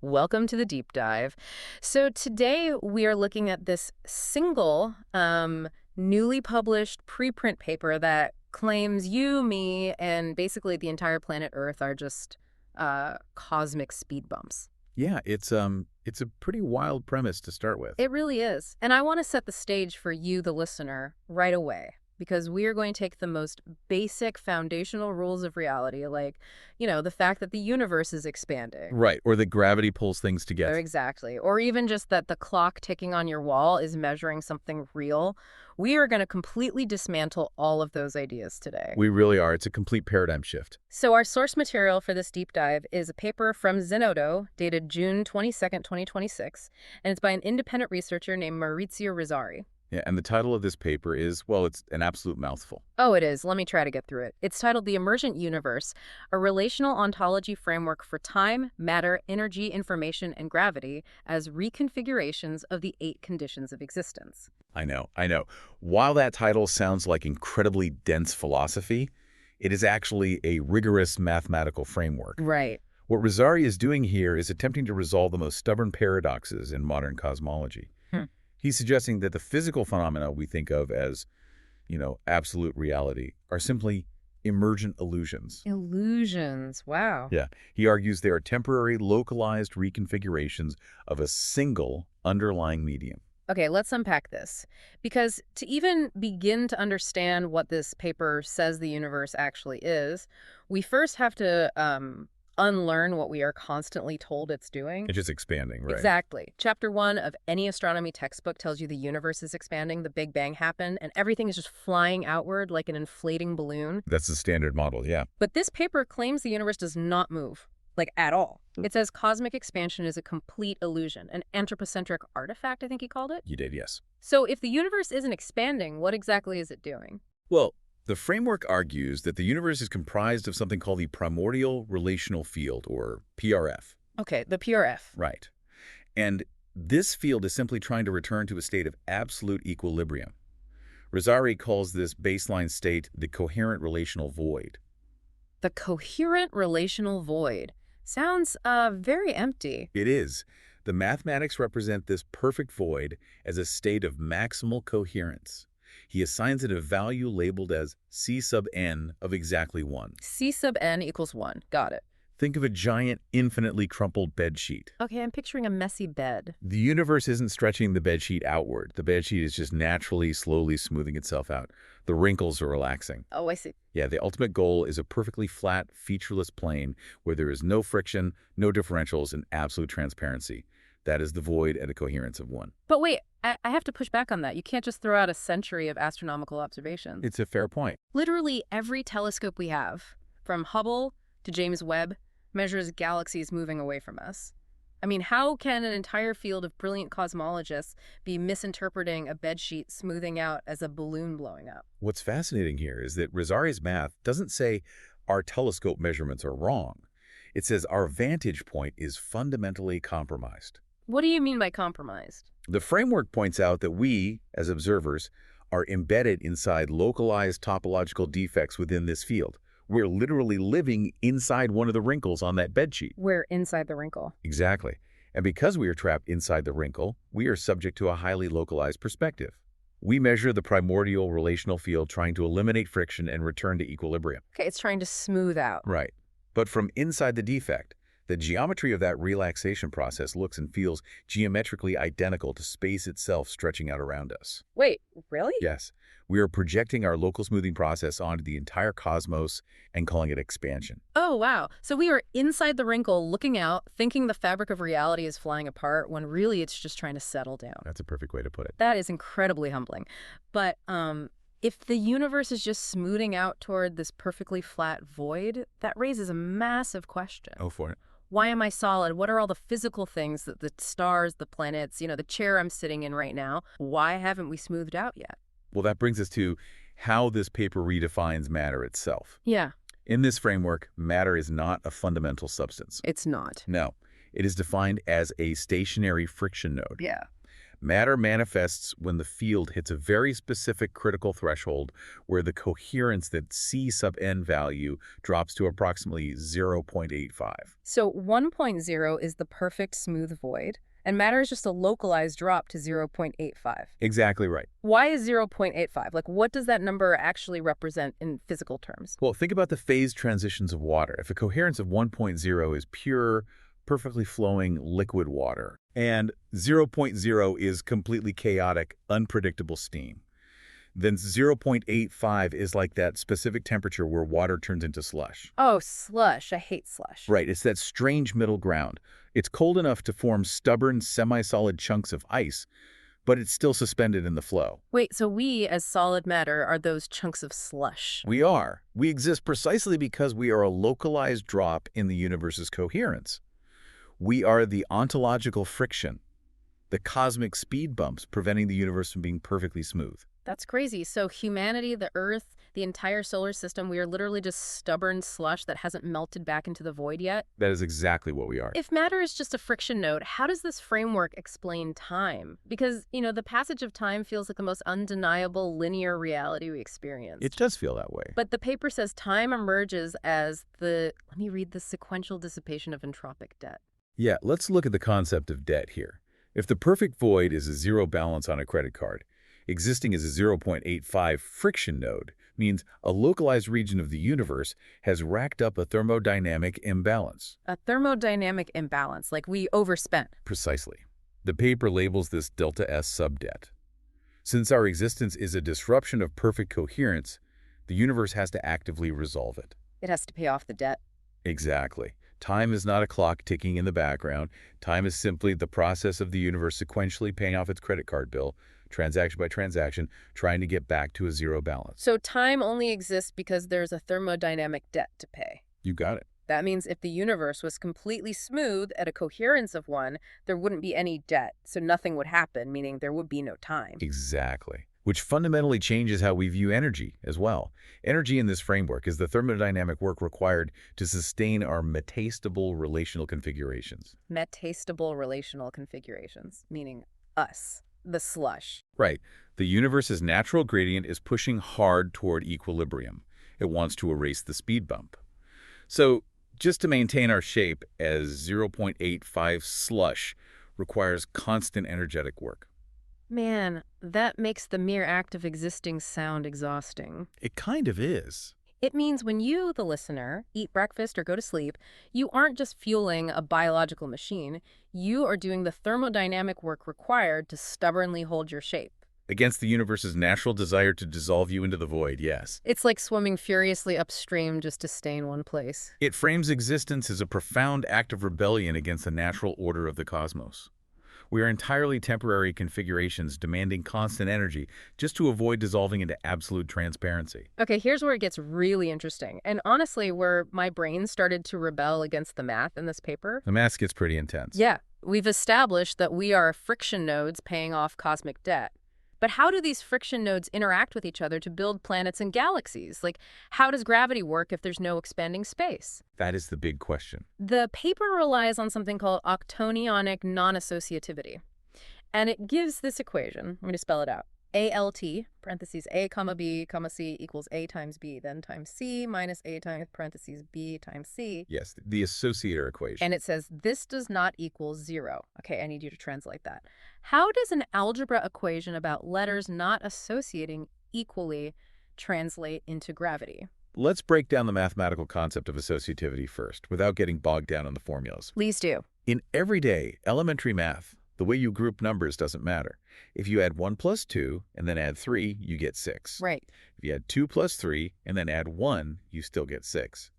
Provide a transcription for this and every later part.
Welcome to the deep dive. So today we are looking at this single, newly published preprint paper that claims you, me, and basically the entire planet Earth are just cosmic speed bumps. Yeah, it's a pretty wild premise to start with. It really is. And I want to set the stage for you, the listener, right away, because we are going to take the most basic foundational rules of reality, like, the fact that the universe is expanding. Right, or that gravity pulls things Or together. exactly. Or even just that the clock ticking on your wall is measuring something real. We are going to completely dismantle all of those ideas today. We really are. It's a complete paradigm shift. So our source material for this deep dive is a paper from Zenodo, dated June 22nd, 2026, and it's by an independent researcher named Maurizio Rizzari. Yeah, and the title of this paper is, well, it's an absolute mouthful. Oh, it is. Let me try to get through it. It's titled The Emergent Universe, a Relational Ontology Framework for Time, Matter, Energy, Information, and Gravity as Reconfigurations of the 8 Conditions of Existence. I know. While that title sounds like incredibly dense philosophy, it is actually a rigorous mathematical framework. Right. What Rizzari is doing here is attempting to resolve the most stubborn paradoxes in modern cosmology. He's suggesting that the physical phenomena we think of as, absolute reality are simply emergent illusions. Illusions. Wow. Yeah. He argues they are temporary, localized reconfigurations of a single underlying medium. Okay, let's unpack this. Because to even begin to understand what this paper says the universe actually is, we first have to unlearn what we are constantly told it's doing. It's just expanding, right? Exactly. Chapter 1 of any astronomy textbook tells you the universe is expanding, the Big Bang happened, and everything is just flying outward like an inflating balloon. That's the standard model, yeah. But this paper claims the universe does not move, like at all. It says cosmic expansion is a complete illusion, an anthropocentric artifact, I think he called it. You did, yes. So if the universe isn't expanding, what exactly is it doing? Well, the framework argues that the universe is comprised of something called the Primordial Relational Field, or PRF. Okay, the PRF. Right. And this field is simply trying to return to a state of absolute equilibrium. Rizzari calls this baseline state the coherent relational void. The coherent relational void. Sounds very empty. It is. The mathematics represent this perfect void as a state of maximal coherence. He assigns it a value labeled as C sub n of exactly 1. C sub n equals 1. Got it. Think of a giant, infinitely crumpled bedsheet. Okay, I'm picturing a messy bed. The universe isn't stretching the bedsheet outward. The bedsheet is just naturally, slowly smoothing itself out. The wrinkles are relaxing. Oh, I see. Yeah, the ultimate goal is a perfectly flat, featureless plane where there is no friction, no differentials, and absolute transparency. That is the void at a coherence of 1. But wait, I have to push back on that. You can't just throw out a century of astronomical observations. It's a fair point. Literally every telescope we have, from Hubble to James Webb, measures galaxies moving away from us. I mean, how can an entire field of brilliant cosmologists be misinterpreting a bedsheet smoothing out as a balloon blowing up? What's fascinating here is that Rizzari's math doesn't say our telescope measurements are wrong. It says our vantage point is fundamentally compromised. What do you mean by compromised? The framework points out that we, as observers, are embedded inside localized topological defects within this field. We're literally living inside one of the wrinkles on that bedsheet. We're inside the wrinkle. Exactly. And because we are trapped inside the wrinkle, we are subject to a highly localized perspective. We measure the primordial relational field trying to eliminate friction and return to equilibrium. Okay, it's trying to smooth out. Right. But from inside the defect, the geometry of that relaxation process looks and feels geometrically identical to space itself stretching out around us. Wait, really? Yes. We are projecting our local smoothing process onto the entire cosmos and calling it expansion. Oh, wow. So we are inside the wrinkle looking out, thinking the fabric of reality is flying apart when really it's just trying to settle down. That's a perfect way to put it. That is incredibly humbling. But if the universe is just smoothing out toward this perfectly flat void, that raises a massive question. Oh, for it. Why am I solid? What are all the physical things, the stars, the planets, the chair I'm sitting in right now? Why haven't we smoothed out yet? Well, that brings us to how this paper redefines matter itself. Yeah. In this framework, matter is not a fundamental substance. It's not. No, it is defined as a stationary friction node. Yeah. Matter manifests when the field hits a very specific critical threshold where the coherence, that C sub n value, drops to approximately 0.85. So 1.0 is the perfect smooth void, and matter is just a localized drop to 0.85. Exactly right. Why is 0.85? Like, what does that number actually represent in physical terms? Well, think about the phase transitions of water. If a coherence of 1.0 is pure, perfectly flowing liquid water, and 0.0 is completely chaotic, unpredictable steam, then 0.85 is like that specific temperature where water turns into slush. Oh, slush. I hate slush. Right, it's that strange middle ground. It's cold enough to form stubborn, semi-solid chunks of ice, but it's still suspended in the flow. Wait, so we, as solid matter, are those chunks of slush? We are. We exist precisely because we are a localized drop in the universe's coherence. We are the ontological friction, the cosmic speed bumps preventing the universe from being perfectly smooth. That's crazy. So humanity, the Earth, the entire solar system, we are literally just stubborn slush that hasn't melted back into the void yet? That is exactly what we are. If matter is just a friction node, how does this framework explain time? Because, the passage of time feels like the most undeniable linear reality we experience. It does feel that way. But the paper says time emerges as the sequential dissipation of entropic debt. Yeah, let's look at the concept of debt here. If the perfect void is a zero balance on a credit card, existing as a 0.85 friction node means a localized region of the universe has racked up a thermodynamic imbalance. A thermodynamic imbalance, like we overspent. Precisely. The paper labels this delta S subdebt. Since our existence is a disruption of perfect coherence, the universe has to actively resolve it. It has to pay off the debt. Exactly. Time is not a clock ticking in the background. Time is simply the process of the universe sequentially paying off its credit card bill, transaction by transaction, trying to get back to a zero balance. So time only exists because there's a thermodynamic debt to pay. You got it. That means if the universe was completely smooth at a coherence of 1, there wouldn't be any debt, so nothing would happen, meaning there would be no time. Exactly. Which fundamentally changes how we view energy as well. Energy in this framework is the thermodynamic work required to sustain our metastable relational configurations. Metastable relational configurations, meaning us, the slush. Right. The universe's natural gradient is pushing hard toward equilibrium. It wants to erase the speed bump. So just to maintain our shape as 0.85 slush requires constant energetic work. Man, that makes the mere act of existing sound exhausting. It kind of is. It means when you, the listener, eat breakfast or go to sleep, you aren't just fueling a biological machine. You are doing the thermodynamic work required to stubbornly hold your shape. Against the universe's natural desire to dissolve you into the void, yes. It's like swimming furiously upstream just to stay in one place. It frames existence as a profound act of rebellion against the natural order of the cosmos. We are entirely temporary configurations demanding constant energy just to avoid dissolving into absolute transparency. Okay, here's where it gets really interesting. And honestly, where my brain started to rebel against the math in this paper. The math gets pretty intense. Yeah, we've established that we are friction nodes paying off cosmic debt. But how do these friction nodes interact with each other to build planets and galaxies? Like, how does gravity work if there's no expanding space? That is the big question. The paper relies on something called octonionic non-associativity. And it gives this equation. I'm going to spell it out. ALT, parentheses A, comma B, comma C equals A times B, then times C minus A times parentheses B times C. Yes, the associator equation. And it says this does not equal 0. Okay, I need you to translate that. How does an algebra equation about letters not associating equally translate into gravity? Let's break down the mathematical concept of associativity first, without getting bogged down in the formulas. Please do. In everyday elementary math, the way you group numbers doesn't matter. If you add 1 plus 2 and then add 3, you get 6. Right. If you add 2 plus 3 and then add 1, you still get 6.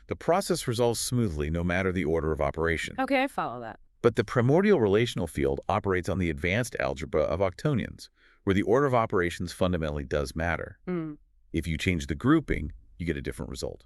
The process resolves smoothly no matter the order of operation. Okay, I follow that. But the primordial relational field operates on the advanced algebra of octonions, where the order of operations fundamentally does matter. If you change the grouping, you get a different result.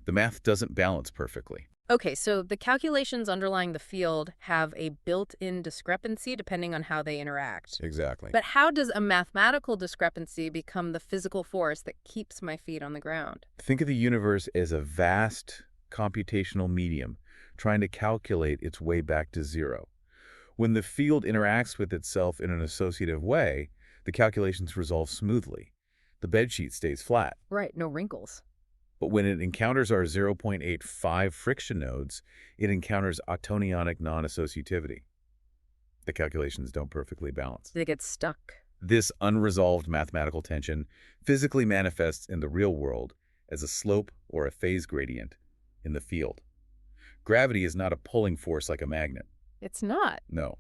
The math doesn't balance perfectly. Okay, so the calculations underlying the field have a built-in discrepancy depending on how they interact. Exactly. But how does a mathematical discrepancy become the physical force that keeps my feet on the ground? Think of the universe as a vast computational medium trying to calculate its way back to zero. When the field interacts with itself in an associative way, the calculations resolve smoothly. The bedsheet stays flat. Right, no wrinkles. But when it encounters our 0.85 friction nodes, it encounters octonionic non-associativity. The calculations don't perfectly balance. They get stuck. This unresolved mathematical tension physically manifests in the real world as a slope or a phase gradient in the field. Gravity is not a pulling force like a magnet. It's not. No.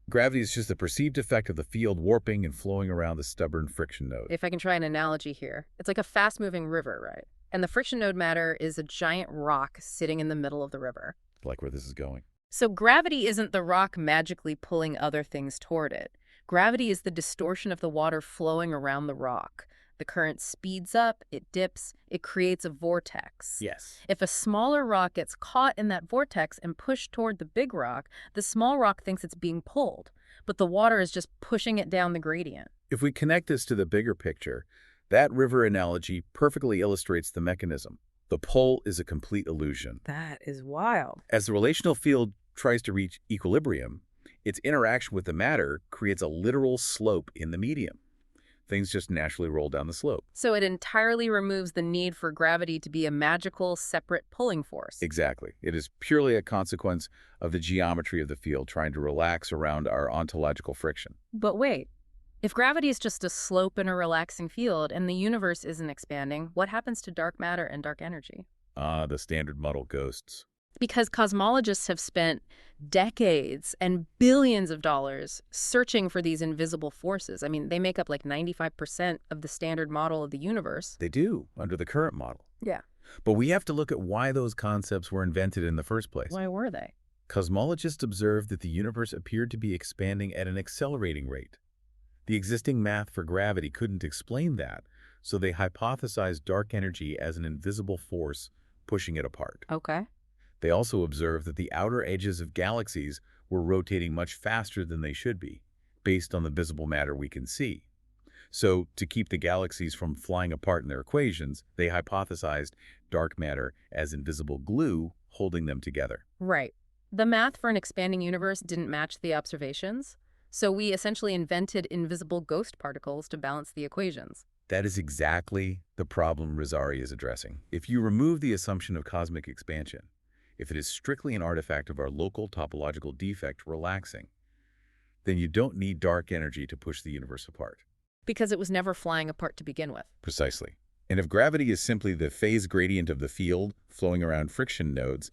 Gravity is just the perceived effect of the field warping and flowing around the stubborn friction node. If I can try an analogy here, it's like a fast-moving river, right? And the friction node matter is a giant rock sitting in the middle of the river. Like where this is going. So gravity isn't the rock magically pulling other things toward it. Gravity is the distortion of the water flowing around the rock. The current speeds up, it dips, it creates a vortex. Yes. If a smaller rock gets caught in that vortex and pushed toward the big rock, the small rock thinks it's being pulled, but the water is just pushing it down the gradient. If we connect this to the bigger picture, that river analogy perfectly illustrates the mechanism. The pull is a complete illusion. That is wild. As the relational field tries to reach equilibrium, its interaction with the matter creates a literal slope in the medium. Things just naturally roll down the slope. So it entirely removes the need for gravity to be a magical, separate pulling force. Exactly. It is purely a consequence of the geometry of the field trying to relax around our ontological friction. But wait, if gravity is just a slope in a relaxing field and the universe isn't expanding, what happens to dark matter and dark energy? The standard muddle ghosts. Because cosmologists have spent decades and billions of dollars searching for these invisible forces. I mean, they make up like 95% of the standard model of the universe. They do, under the current model. Yeah. But we have to look at why those concepts were invented in the first place. Why were they? Cosmologists observed that the universe appeared to be expanding at an accelerating rate. The existing math for gravity couldn't explain that, so they hypothesized dark energy as an invisible force pushing it apart. Okay. They also observed that the outer edges of galaxies were rotating much faster than they should be, based on the visible matter we can see. So, to keep the galaxies from flying apart in their equations, they hypothesized dark matter as invisible glue holding them together. Right. The math for an expanding universe didn't match the observations, so we essentially invented invisible ghost particles to balance the equations. That is exactly the problem Rizzari is addressing. If you remove the assumption of cosmic expansion, if it is strictly an artifact of our local topological defect relaxing, then you don't need dark energy to push the universe apart. Because it was never flying apart to begin with. Precisely. And if gravity is simply the phase gradient of the field flowing around friction nodes,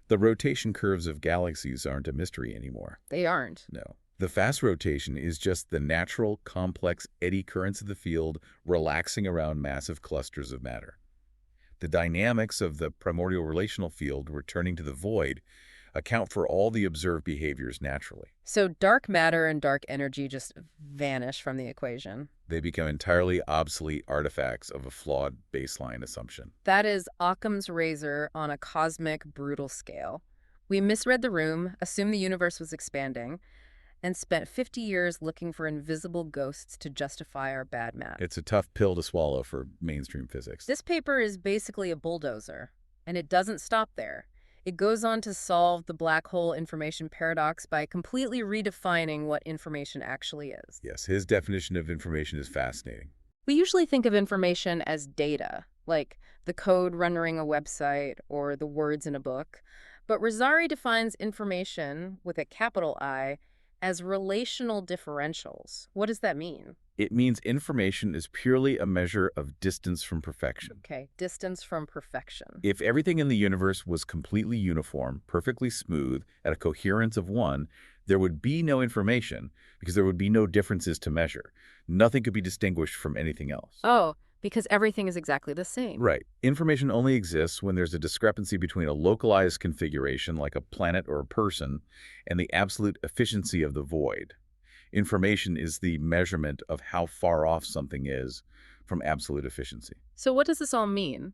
the rotation curves of galaxies aren't a mystery anymore. They aren't. No. The fast rotation is just the natural, complex eddy currents of the field relaxing around massive clusters of matter. The dynamics of the primordial relational field returning to the void account for all the observed behaviors naturally. So dark matter and dark energy just vanish from the equation. They become entirely obsolete artifacts of a flawed baseline assumption. That is Occam's razor on a cosmic, brutal scale. We misread the room, assumed the universe was expanding, and spent 50 years looking for invisible ghosts to justify our bad math. It's a tough pill to swallow for mainstream physics. This paper is basically a bulldozer, and it doesn't stop there. It goes on to solve the black hole information paradox by completely redefining what information actually is. Yes, his definition of information is fascinating. We usually think of information as data, like the code running a website or the words in a book. But Rizzari defines information, with a capital I, as relational differentials. What does that mean? It means information is purely a measure of distance from perfection. Okay, distance from perfection. If everything in the universe was completely uniform, perfectly smooth, at a coherence of 1, there would be no information because there would be no differences to measure. Nothing could be distinguished from anything else. Oh, because everything is exactly the same. Right. Information only exists when there's a discrepancy between a localized configuration, like a planet or a person, and the absolute efficiency of the void. Information is the measurement of how far off something is from absolute efficiency. So what does this all mean?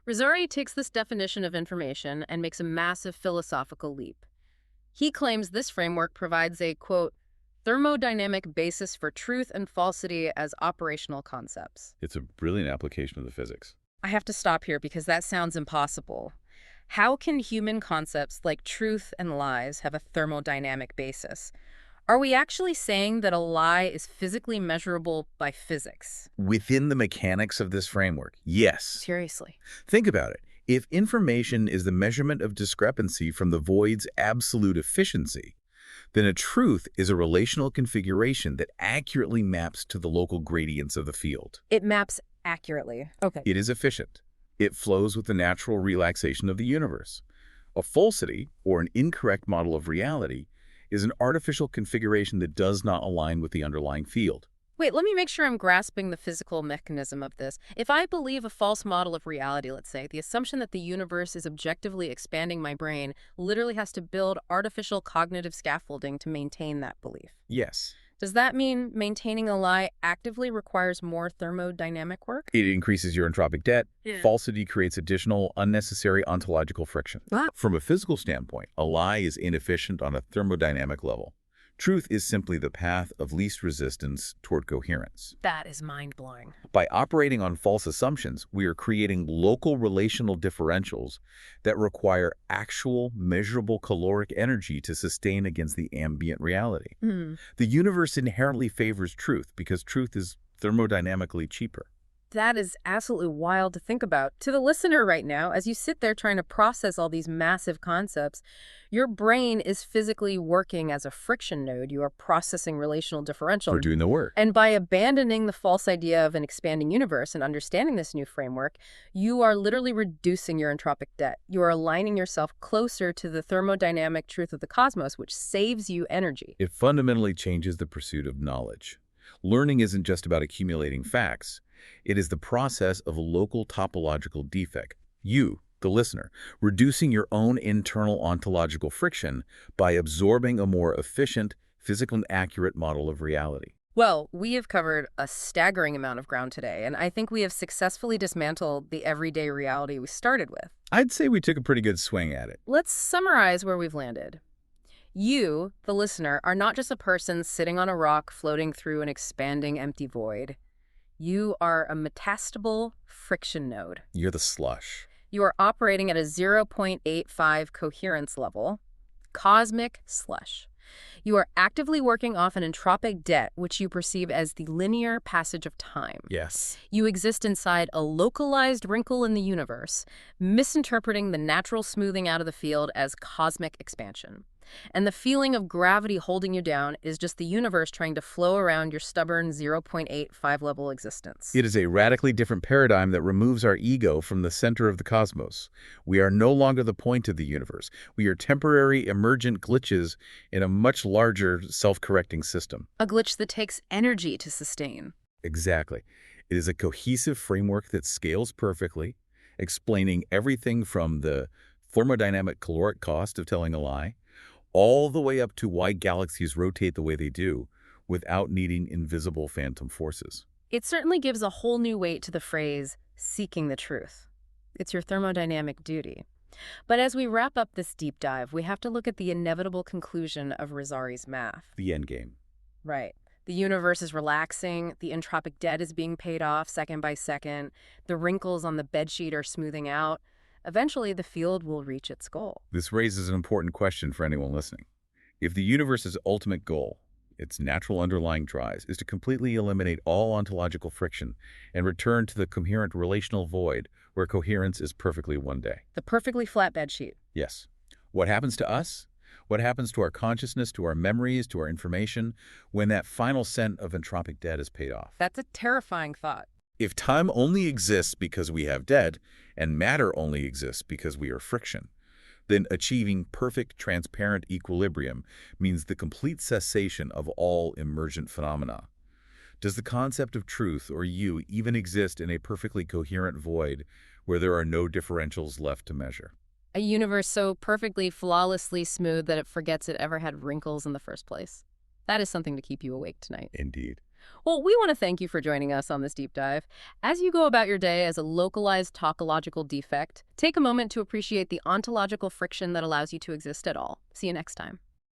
Rizzari takes this definition of information and makes a massive philosophical leap. He claims this framework provides a, quote, thermodynamic basis for truth and falsity as operational concepts. It's a brilliant application of the physics. I have to stop here because that sounds impossible. How can human concepts like truth and lies have a thermodynamic basis? Are we actually saying that a lie is physically measurable by physics? Within the mechanics of this framework, yes. Seriously. Think about it. If information is the measurement of discrepancy from the void's absolute efficiency, then a truth is a relational configuration that accurately maps to the local gradients of the field. It maps accurately. Okay. It is efficient. It flows with the natural relaxation of the universe. A falsity, or an incorrect model of reality, is an artificial configuration that does not align with the underlying field. Wait, let me make sure I'm grasping the physical mechanism of this. If I believe a false model of reality, let's say, the assumption that the universe is objectively expanding my brain literally has to build artificial cognitive scaffolding to maintain that belief. Yes. Does that mean maintaining a lie actively requires more thermodynamic work? It increases your entropic debt. Yeah. Falsity creates additional, unnecessary ontological friction. What? From a physical standpoint, a lie is inefficient on a thermodynamic level. Truth is simply the path of least resistance toward coherence. That is mind-blowing. By operating on false assumptions, we are creating local relational differentials that require actual, measurable caloric energy to sustain against the ambient reality. The universe inherently favors truth because truth is thermodynamically cheaper. That is absolutely wild to think about. To the listener right now, as you sit there trying to process all these massive concepts, your brain is physically working as a friction node. You are processing relational differential. For doing the work. And by abandoning the false idea of an expanding universe and understanding this new framework, you are literally reducing your entropic debt. You are aligning yourself closer to the thermodynamic truth of the cosmos, which saves you energy. It fundamentally changes the pursuit of knowledge. Learning isn't just about accumulating facts. It is the process of a local topological defect. You, the listener, reducing your own internal ontological friction by absorbing a more efficient, physical and accurate model of reality. Well, we have covered a staggering amount of ground today, and I think we have successfully dismantled the everyday reality we started with. I'd say we took a pretty good swing at it. Let's summarize where we've landed. You, the listener, are not just a person sitting on a rock floating through an expanding empty void. You are a metastable friction node. You're the slush. You are operating at a 0.85 coherence level, cosmic slush. You are actively working off an entropic debt, which you perceive as the linear passage of time. Yes. You exist inside a localized wrinkle in the universe, misinterpreting the natural smoothing out of the field as cosmic expansion. And the feeling of gravity holding you down is just the universe trying to flow around your stubborn 0.85 level existence. It is a radically different paradigm that removes our ego from the center of the cosmos. We are no longer the point of the universe. We are temporary emergent glitches in a much larger self-correcting system. A glitch that takes energy to sustain. Exactly. It is a cohesive framework that scales perfectly, explaining everything from the thermodynamic caloric cost of telling a lie, all the way up to why galaxies rotate the way they do without needing invisible phantom forces. It certainly gives a whole new weight to the phrase, seeking the truth. It's your thermodynamic duty. But as we wrap up this deep dive, we have to look at the inevitable conclusion of Rizzari's math. The endgame. Right. The universe is relaxing, the entropic debt is being paid off second by second, the wrinkles on the bedsheet are smoothing out. Eventually, the field will reach its goal. This raises an important question for anyone listening. If the universe's ultimate goal, its natural underlying drive, is to completely eliminate all ontological friction and return to the coherent relational void where coherence is perfectly one day. The perfectly flat bedsheet. Yes. What happens to us? What happens to our consciousness, to our memories, to our information when that final cent of entropic debt is paid off? That's a terrifying thought. If time only exists because we have debt, and matter only exists because we are friction, then achieving perfect, transparent equilibrium means the complete cessation of all emergent phenomena. Does the concept of truth, or you, even exist in a perfectly coherent void where there are no differentials left to measure? A universe so perfectly, flawlessly smooth that it forgets it ever had wrinkles in the first place. That is something to keep you awake tonight. Indeed. Well, we want to thank you for joining us on this deep dive. As you go about your day as a localized topological defect, take a moment to appreciate the ontological friction that allows you to exist at all. See you next time.